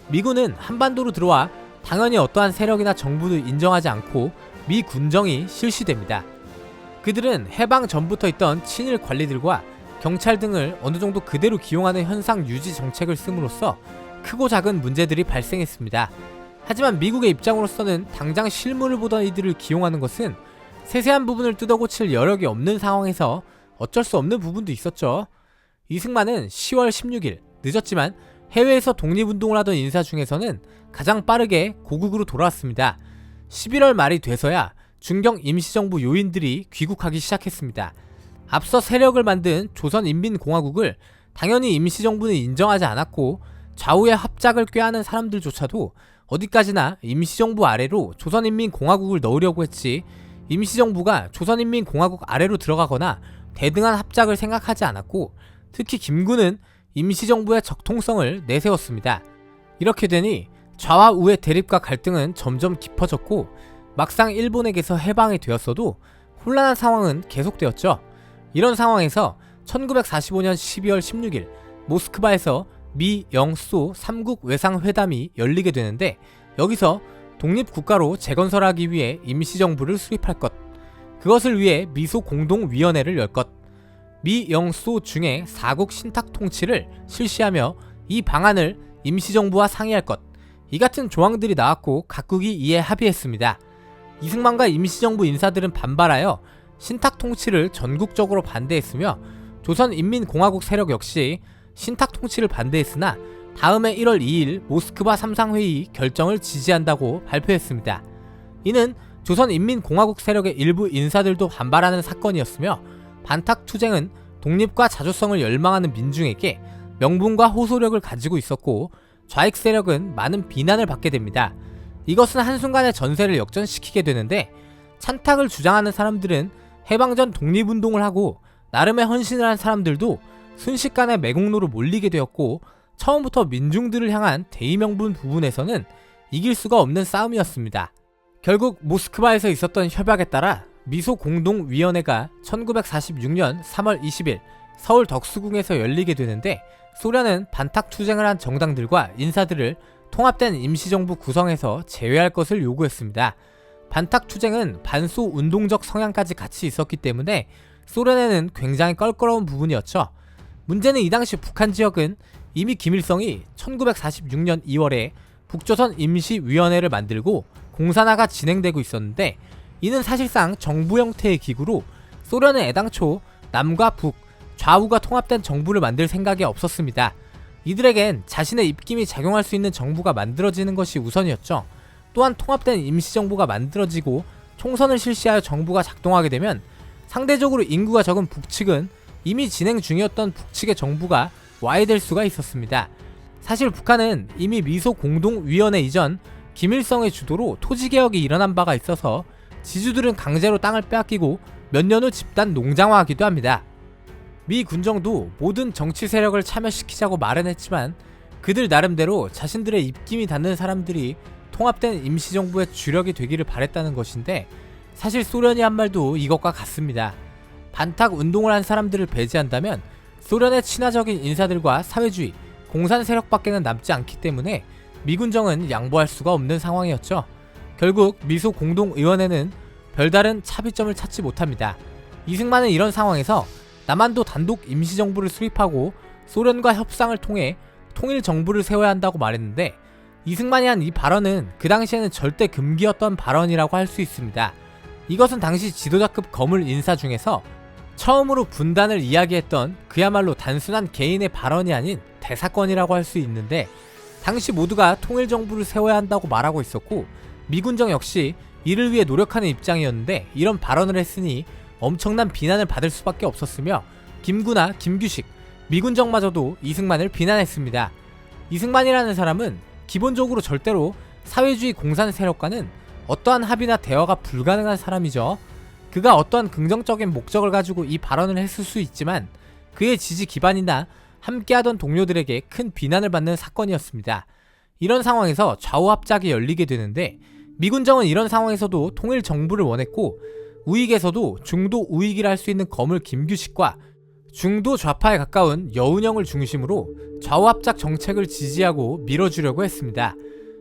미군은 한반도로 들어와 당연히 어떠한 세력이나 정부도 인정하지 않고 미 군정이 실시됩니다. 그들은 해방 전부터 있던 친일 관리들과 경찰 등을 어느 정도 그대로 기용하는 현상 유지 정책을 씀으로써 크고 작은 문제들이 발생했습니다. 하지만 미국의 입장으로서는 당장 실물을 보던 이들을 기용하는 것은 세세한 부분을 뜯어고칠 여력이 없는 상황에서 어쩔 수 없는 부분도 있었죠. 이승만은 10월 16일 늦었지만 해외에서 독립운동을 하던 인사 중에서는 가장 빠르게 고국으로 돌아왔습니다. 11월 말이 돼서야 중경 임시정부 요인들이 귀국하기 시작했습니다. 앞서 세력을 만든 조선인민공화국을 당연히 임시정부는 인정하지 않았고 좌우의 합작을 꾀하는 사람들조차도 어디까지나 임시정부 아래로 조선인민공화국을 넣으려고 했지 임시정부가 조선인민공화국 아래로 들어가거나 대등한 합작을 생각하지 않았고 특히 김구는 임시정부의 적통성을 내세웠습니다. 이렇게 되니 좌와 우의 대립과 갈등은 점점 깊어졌고 막상 일본에게서 해방이 되었어도 혼란한 상황은 계속되었죠. 이런 상황에서 1945년 12월 16일 모스크바에서 미, 영, 소 3국 외상회담이 열리게 되는데 여기서 독립국가로 재건설하기 위해 임시정부를 수립할 것, 그것을 위해 미소 공동위원회를 열 것, 미, 영, 소 중에 4국 신탁 통치를 실시하며 이 방안을 임시정부와 상의할 것, 이 같은 조항들이 나왔고 각국이 이에 합의했습니다. 이승만과 임시정부 인사들은 반발하여 신탁 통치를 전국적으로 반대했으며 조선인민공화국 세력 역시 신탁 통치를 반대했으나 다음해 1월 2일 모스크바 3상회의 결정을 지지한다고 발표했습니다. 이는 조선인민공화국 세력의 일부 인사들도 반발하는 사건이었으며 반탁투쟁은 독립과 자주성을 열망하는 민중에게 명분과 호소력을 가지고 있었고 좌익 세력은 많은 비난을 받게 됩니다. 이것은 한순간에 전세를 역전시키게 되는데 찬탁을 주장하는 사람들은 해방 전 독립운동을 하고 나름의 헌신을 한 사람들도 순식간에 매국노로 몰리게 되었고 처음부터 민중들을 향한 대의명분 부분에서는 이길 수가 없는 싸움이었습니다. 결국 모스크바에서 있었던 협약에 따라 미소공동위원회가 1946년 3월 20일 서울 덕수궁에서 열리게 되는데 소련은 반탁투쟁을 한 정당들과 인사들을 통합된 임시정부 구성에서 제외할 것을 요구했습니다. 반탁투쟁은 반소 운동적 성향까지 같이 있었기 때문에 소련에는 굉장히 껄끄러운 부분이었죠. 문제는 이 당시 북한 지역은 이미 김일성이 1946년 2월에 북조선 임시위원회를 만들고 공산화가 진행되고 있었는데 이는 사실상 정부 형태의 기구로 소련은 애당초 남과 북, 좌우가 통합된 정부를 만들 생각이 없었습니다. 이들에겐 자신의 입김이 작용할 수 있는 정부가 만들어지는 것이 우선이었죠. 또한 통합된 임시정부가 만들어지고 총선을 실시하여 정부가 작동하게 되면 상대적으로 인구가 적은 북측은 이미 진행 중이었던 북측의 정부가 와해될 수가 있었습니다. 사실 북한은 이미 미소 공동위원회 이전 김일성의 주도로 토지개혁이 일어난 바가 있어서 지주들은 강제로 땅을 빼앗기고 몇 년 후 집단 농장화하기도 합니다. 미 군정도 모든 정치 세력을 참여시키자고 말은 했지만 그들 나름대로 자신들의 입김이 닿는 사람들이 통합된 임시정부의 주력이 되기를 바랬다는 것인데 사실 소련이 한 말도 이것과 같습니다. 반탁 운동을 한 사람들을 배제한다면 소련의 친화적인 인사들과 사회주의, 공산 세력밖에는 남지 않기 때문에 미군정은 양보할 수가 없는 상황이었죠. 결국 미소 공동의원회는 별다른 차비점을 찾지 못합니다. 이승만은 이런 상황에서 남한도 단독 임시정부를 수립하고 소련과 협상을 통해 통일정부를 세워야 한다고 말했는데 이승만이 한 이 발언은 그 당시에는 절대 금기였던 발언이라고 할 수 있습니다. 이것은 당시 지도자급 거물 인사 중에서 처음으로 분단을 이야기했던 그야말로 단순한 개인의 발언이 아닌 대사건이라고 할 수 있는데 당시 모두가 통일정부를 세워야 한다고 말하고 있었고 미군정 역시 이를 위해 노력하는 입장이었는데 이런 발언을 했으니 엄청난 비난을 받을 수밖에 없었으며 김구나 김규식, 미군정마저도 이승만을 비난했습니다. 이승만이라는 사람은 기본적으로 절대로 사회주의 공산 세력과는 어떠한 합의나 대화가 불가능한 사람이죠. 그가 어떠한 긍정적인 목적을 가지고 이 발언을 했을 수 있지만 그의 지지 기반이나 함께하던 동료들에게 큰 비난을 받는 사건이었습니다. 이런 상황에서 좌우 합작이 열리게 되는데 미군정은 이런 상황에서도 통일 정부를 원했고 우익에서도 중도 우익이라 할 수 있는 거물 김규식과 중도 좌파에 가까운 여운형을 중심으로 좌우합작 정책을 지지하고 밀어주려고 했습니다.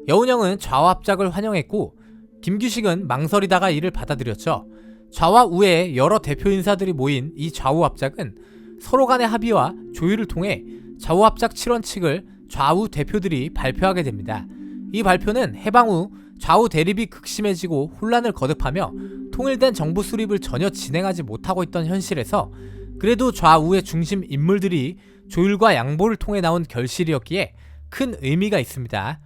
여운형은 좌우합작을 환영했고 김규식은 망설이다가 이를 받아들였죠. 좌와 우의 여러 대표 인사들이 모인 이 좌우합작은 서로 간의 합의와 조율을 통해 좌우합작 7원칙을 좌우 대표들이 발표하게 됩니다. 이 발표는 해방 후 좌우 대립이 극심해지고 혼란을 거듭하며 통일된 정부 수립을 전혀 진행하지 못하고 있던 현실에서 그래도 좌우의 중심 인물들이 조율과 양보를 통해 나온 결실이었기에 큰 의미가 있습니다.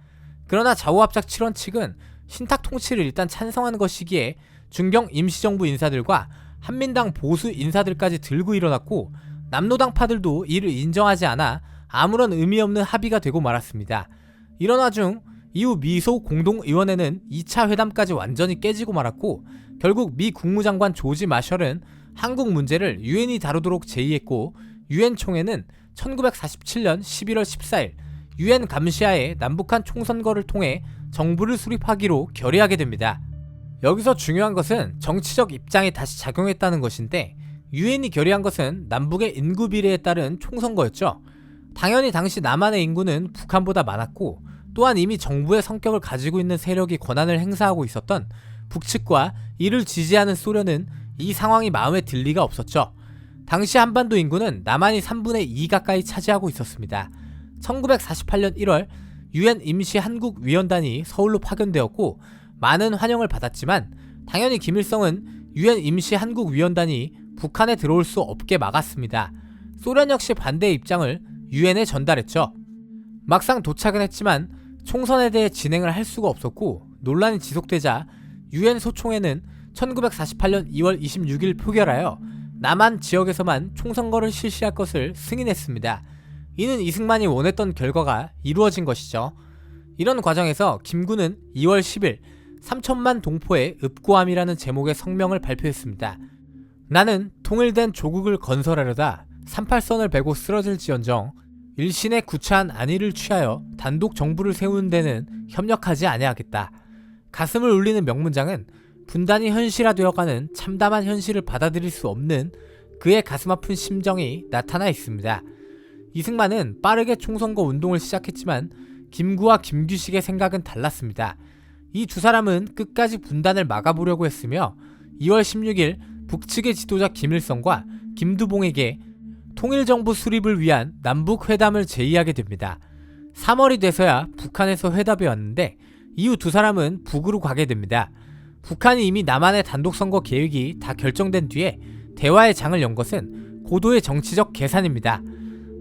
그러나 좌우합작 7원칙은 신탁 통치를 일단 찬성하는 것이기에 중경 임시정부 인사들과 한민당 보수 인사들까지 들고 일어났고 남노당파들도 이를 인정하지 않아 아무런 의미 없는 합의가 되고 말았습니다. 이런 와중 이후 미소 공동의원회는 2차 회담까지 완전히 깨지고 말았고 결국 미 국무장관 조지 마셜은 한국 문제를 유엔이 다루도록 제의했고 유엔 총회는 1947년 11월 14일 유엔 감시하에 남북한 총선거를 통해 정부를 수립하기로 결의하게 됩니다. 여기서 중요한 것은 정치적 입장이 다시 작용했다는 것인데 유엔이 결의한 것은 남북의 인구 비례에 따른 총선거였죠. 당연히 당시 남한의 인구는 북한보다 많았고 또한 이미 정부의 성격을 가지고 있는 세력이 권한을 행사하고 있었던 북측과 이를 지지하는 소련은 이 상황이 마음에 들 리가 없었죠. 당시 한반도 인구는 남한이 3분의 2 가까이 차지하고 있었습니다. 1948년 1월 유엔 임시 한국위원단이 서울로 파견되었고 많은 환영을 받았지만 당연히 김일성은 유엔 임시 한국위원단이 북한에 들어올 수 없게 막았습니다. 소련 역시 반대의 입장을 유엔에 전달했죠. 막상 도착은 했지만 총선에 대해 진행을 할 수가 없었고 논란이 지속되자 유엔 소총회는 1948년 2월 26일 표결하여 남한 지역에서만 총선거를 실시할 것을 승인했습니다. 이는 이승만이 원했던 결과가 이루어진 것이죠. 이런 과정에서 김구는 2월 10일 3천만 동포의 읍고함이라는 제목의 성명을 발표했습니다. 나는 통일된 조국을 건설하려다 38선을 베고 쓰러질지언정 일신의 구차한 안위를 취하여 단독 정부를 세우는 데는 협력하지 아니하겠다. 가슴을 울리는 명문장은 분단이 현실화되어가는 참담한 현실을 받아들일 수 없는 그의 가슴 아픈 심정이 나타나 있습니다. 이승만은 빠르게 총선거 운동을 시작했지만 김구와 김규식의 생각은 달랐습니다. 이 두 사람은 끝까지 분단을 막아보려고 했으며 2월 16일 북측의 지도자 김일성과 김두봉에게 통일정부 수립을 위한 남북회담을 제의하게 됩니다. 3월이 돼서야 북한에서 회답이 왔는데 이후 두 사람은 북으로 가게 됩니다. 북한이 이미 남한의 단독선거 계획이 다 결정된 뒤에 대화의 장을 연 것은 고도의 정치적 계산입니다.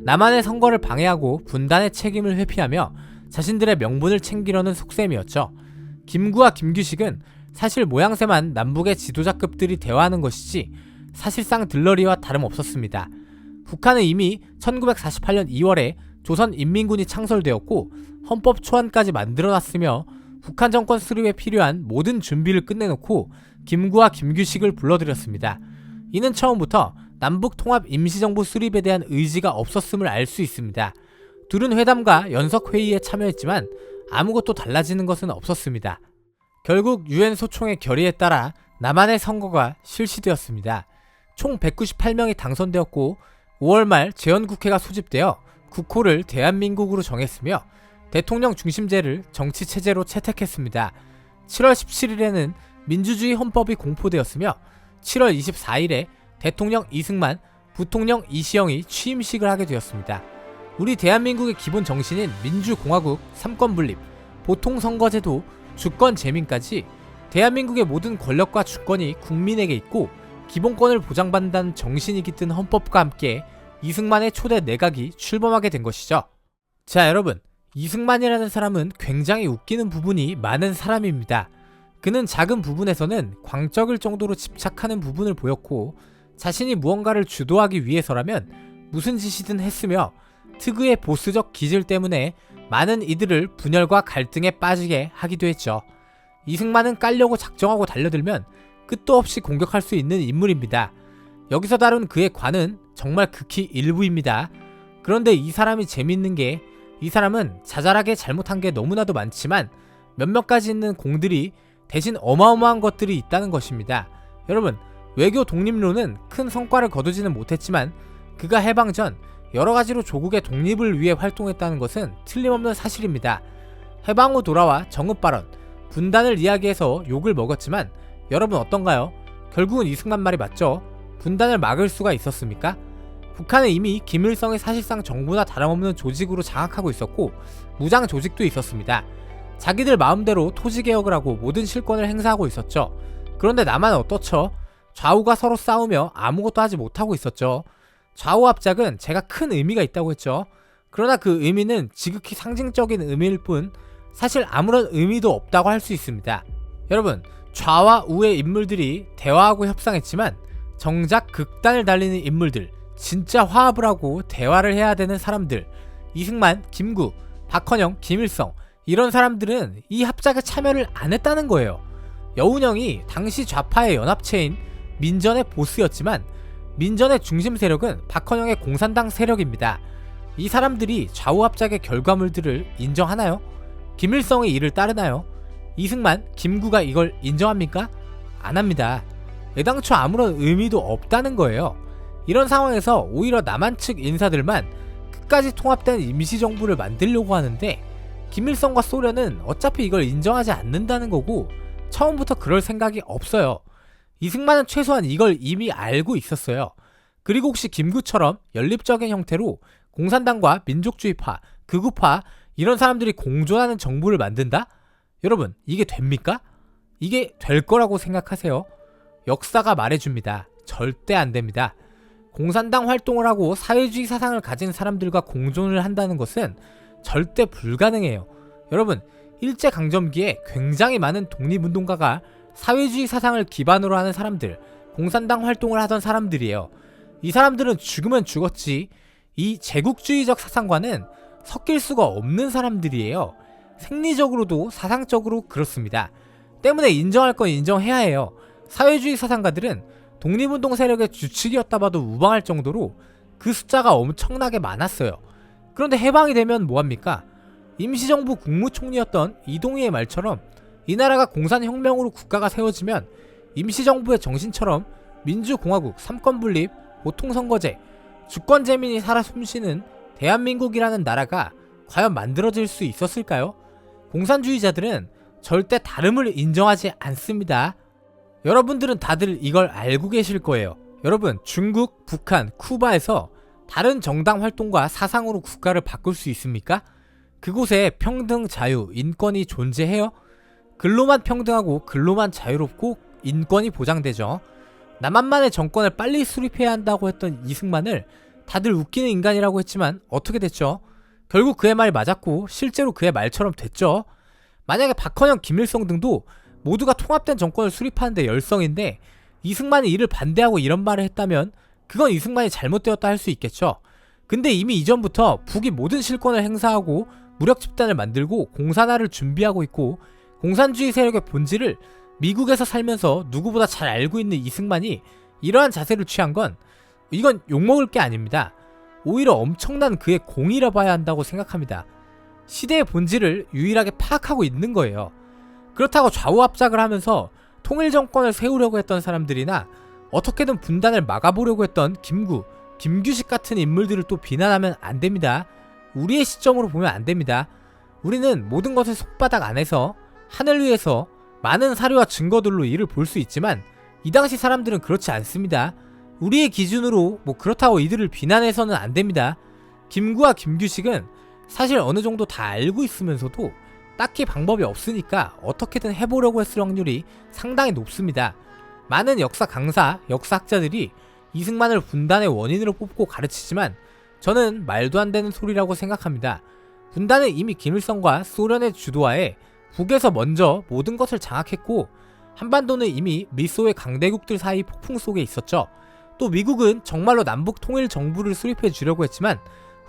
남한의 선거를 방해하고 분단의 책임을 회피하며 자신들의 명분을 챙기려는 속셈이었죠. 김구와 김규식은 사실 모양새만 남북의 지도자급들이 대화하는 것이지 사실상 들러리와 다름없었습니다. 북한은 이미 1948년 2월에 조선인민군이 창설되었고 헌법 초안까지 만들어놨으며 북한 정권 수립에 필요한 모든 준비를 끝내놓고 김구와 김규식을 불러들였습니다. 이는 처음부터 남북 통합 임시정부 수립에 대한 의지가 없었음을 알 수 있습니다. 둘은 회담과 연석회의에 참여했지만 아무것도 달라지는 것은 없었습니다. 결국 유엔 소총의 결의에 따라 남한의 선거가 실시되었습니다. 총 198명이 당선되었고 5월 말 재헌국회가 소집되어 국호를 대한민국으로 정했으며 대통령 중심제를 정치체제로 채택했습니다. 7월 17일에는 민주주의 헌법이 공포되었으며 7월 24일에 대통령 이승만, 부통령 이시영이 취임식을 하게 되었습니다. 우리 대한민국의 기본 정신인 민주공화국, 삼권분립, 보통선거제도, 주권재민까지 대한민국의 모든 권력과 주권이 국민에게 있고 기본권을 보장받는다는 정신이 깃든 헌법과 함께 이승만의 초대 내각이 출범하게 된 것이죠. 자, 여러분, 이승만이라는 사람은 굉장히 웃기는 부분이 많은 사람입니다. 그는 작은 부분에서는 광적일 정도로 집착하는 부분을 보였고 자신이 무언가를 주도하기 위해서라면 무슨 짓이든 했으며 특유의 보스적 기질 때문에 많은 이들을 분열과 갈등에 빠지게 하기도 했죠. 이승만은 깔려고 작정하고 달려들면 끝도 없이 공격할 수 있는 인물입니다. 여기서 다룬 그의 관은 정말 극히 일부입니다. 그런데 이 사람이 재밌는 게 이 사람은 자잘하게 잘못한 게 너무나도 많지만 몇몇 가지 있는 공들이 대신 어마어마한 것들이 있다는 것입니다. 여러분, 외교 독립론은 큰 성과를 거두지는 못했지만 그가 해방 전 여러 가지로 조국의 독립을 위해 활동했다는 것은 틀림없는 사실입니다. 해방 후 돌아와 정읍 발언, 분단을 이야기해서 욕을 먹었지만 여러분 어떤가요? 결국은 이승만 말이 맞죠? 분단을 막을 수가 있었습니까? 북한은 이미 김일성이 사실상 정부나 다름없는 조직으로 장악하고 있었고 무장 조직도 있었습니다. 자기들 마음대로 토지개혁을 하고 모든 실권을 행사하고 있었죠. 그런데 남한은 어떻죠? 좌우가 서로 싸우며 아무것도 하지 못하고 있었죠. 좌우 합작은 제가 큰 의미가 있다고 했죠. 그러나 그 의미는 지극히 상징적인 의미일 뿐 사실 아무런 의미도 없다고 할 수 있습니다. 여러분, 좌와 우의 인물들이 대화하고 협상했지만 정작 극단을 달리는 인물들, 진짜 화합을 하고 대화를 해야 되는 사람들, 이승만, 김구, 박헌영, 김일성, 이런 사람들은 이 합작에 참여를 안 했다는 거예요. 여운형이 당시 좌파의 연합체인 민전의 보스였지만 민전의 중심 세력은 박헌영의 공산당 세력입니다. 이 사람들이 좌우 합작의 결과물들을 인정하나요? 김일성의 이를 따르나요? 이승만, 김구가 이걸 인정합니까? 안 합니다. 애당초 아무런 의미도 없다는 거예요. 이런 상황에서 오히려 남한 측 인사들만 끝까지 통합된 임시정부를 만들려고 하는데 김일성과 소련은 어차피 이걸 인정하지 않는다는 거고 처음부터 그럴 생각이 없어요. 이승만은 최소한 이걸 이미 알고 있었어요. 그리고 혹시 김구처럼 연립적인 형태로 공산당과 민족주의파, 극우파 이런 사람들이 공존하는 정부를 만든다? 여러분, 이게 됩니까? 이게 될 거라고 생각하세요? 역사가 말해줍니다. 절대 안 됩니다. 공산당 활동을 하고 사회주의 사상을 가진 사람들과 공존을 한다는 것은 절대 불가능해요. 여러분, 일제강점기에 굉장히 많은 독립운동가가 사회주의 사상을 기반으로 하는 사람들, 공산당 활동을 하던 사람들이에요. 이 사람들은 죽으면 죽었지 이 제국주의적 사상과는 섞일 수가 없는 사람들이에요. 생리적으로도 사상적으로 그렇습니다. 때문에 인정할 건 인정해야 해요. 사회주의 사상가들은 독립운동 세력의 주축이었다 봐도 무방할 정도로 그 숫자가 엄청나게 많았어요. 그런데 해방이 되면 뭐합니까? 임시정부 국무총리였던 이동희의 말처럼 이 나라가 공산혁명으로 국가가 세워지면 임시정부의 정신처럼 민주공화국, 삼권분립, 보통선거제, 주권제민이 살아 숨쉬는 대한민국이라는 나라가 과연 만들어질 수 있었을까요? 공산주의자들은 절대 다름을 인정하지 않습니다. 여러분들은 다들 이걸 알고 계실 거예요. 여러분, 중국, 북한, 쿠바에서 다른 정당 활동과 사상으로 국가를 바꿀 수 있습니까? 그곳에 평등, 자유, 인권이 존재해요? 근로만 평등하고 근로만 자유롭고 인권이 보장되죠. 남한만의 정권을 빨리 수립해야 한다고 했던 이승만을 다들 웃기는 인간이라고 했지만 어떻게 됐죠? 결국 그의 말이 맞았고 실제로 그의 말처럼 됐죠. 만약에 박헌영, 김일성 등도 모두가 통합된 정권을 수립하는데 열성인데 이승만이 이를 반대하고 이런 말을 했다면 그건 이승만이 잘못되었다 할 수 있겠죠. 근데 이미 이전부터 북이 모든 실권을 행사하고 무력 집단을 만들고 공산화를 준비하고 있고 공산주의 세력의 본질을 미국에서 살면서 누구보다 잘 알고 있는 이승만이 이러한 자세를 취한 건 이건 욕먹을 게 아닙니다. 오히려 엄청난 그의 공이라 봐야 한다고 생각합니다. 시대의 본질을 유일하게 파악하고 있는 거예요. 그렇다고 좌우 합작을 하면서 통일 정권을 세우려고 했던 사람들이나 어떻게든 분단을 막아보려고 했던 김구, 김규식 같은 인물들을 또 비난하면 안 됩니다. 우리의 시점으로 보면 안 됩니다. 우리는 모든 것을 손바닥 안에서 하늘 위에서 많은 사료와 증거들로 이를 볼 수 있지만 이 당시 사람들은 그렇지 않습니다. 우리의 기준으로 그렇다고 이들을 비난해서는 안 됩니다. 김구와 김규식은 사실 어느 정도 다 알고 있으면서도 딱히 방법이 없으니까 어떻게든 해보려고 했을 확률이 상당히 높습니다. 많은 역사 강사, 역사학자들이 이승만을 분단의 원인으로 뽑고 가르치지만 저는 말도 안 되는 소리라고 생각합니다. 분단은 이미 김일성과 소련의 주도하에 북에서 먼저 모든 것을 장악했고 한반도는 이미 미소의 강대국들 사이 폭풍 속에 있었죠. 또 미국은 정말로 남북 통일 정부를 수립해 주려고 했지만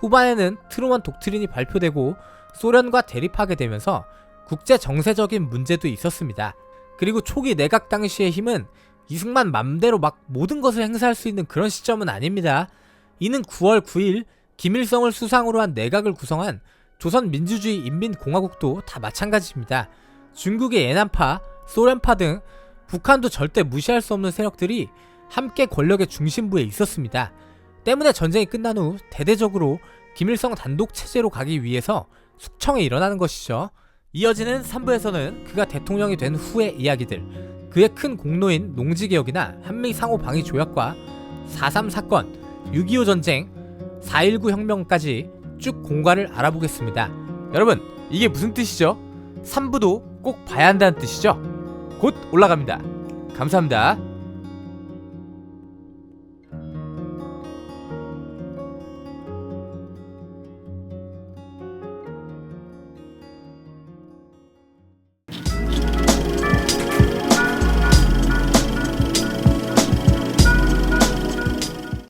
후반에는 트루먼 독트린이 발표되고 소련과 대립하게 되면서 국제 정세적인 문제도 있었습니다. 그리고 초기 내각 당시의 힘은 이승만 맘대로 막 모든 것을 행사할 수 있는 그런 시점은 아닙니다. 이는 9월 9일 김일성을 수상으로 한 내각을 구성한 조선민주주의 인민공화국도 다 마찬가지입니다. 중국의 예난파, 소련파 등 북한도 절대 무시할 수 없는 세력들이 함께 권력의 중심부에 있었습니다. 때문에 전쟁이 끝난 후 대대적으로 김일성 단독 체제로 가기 위해서 숙청이 일어나는 것이죠. 이어지는 3부에서는 그가 대통령이 된 후의 이야기들, 그의 큰 공로인 농지개혁이나 한미상호방위조약과 4.3 사건, 6.25 전쟁, 4.19 혁명까지 쭉 공과를 알아보겠습니다. 여러분, 이게 무슨 뜻이죠? 3부도 꼭 봐야 한다는 뜻이죠? 곧 올라갑니다. 감사합니다.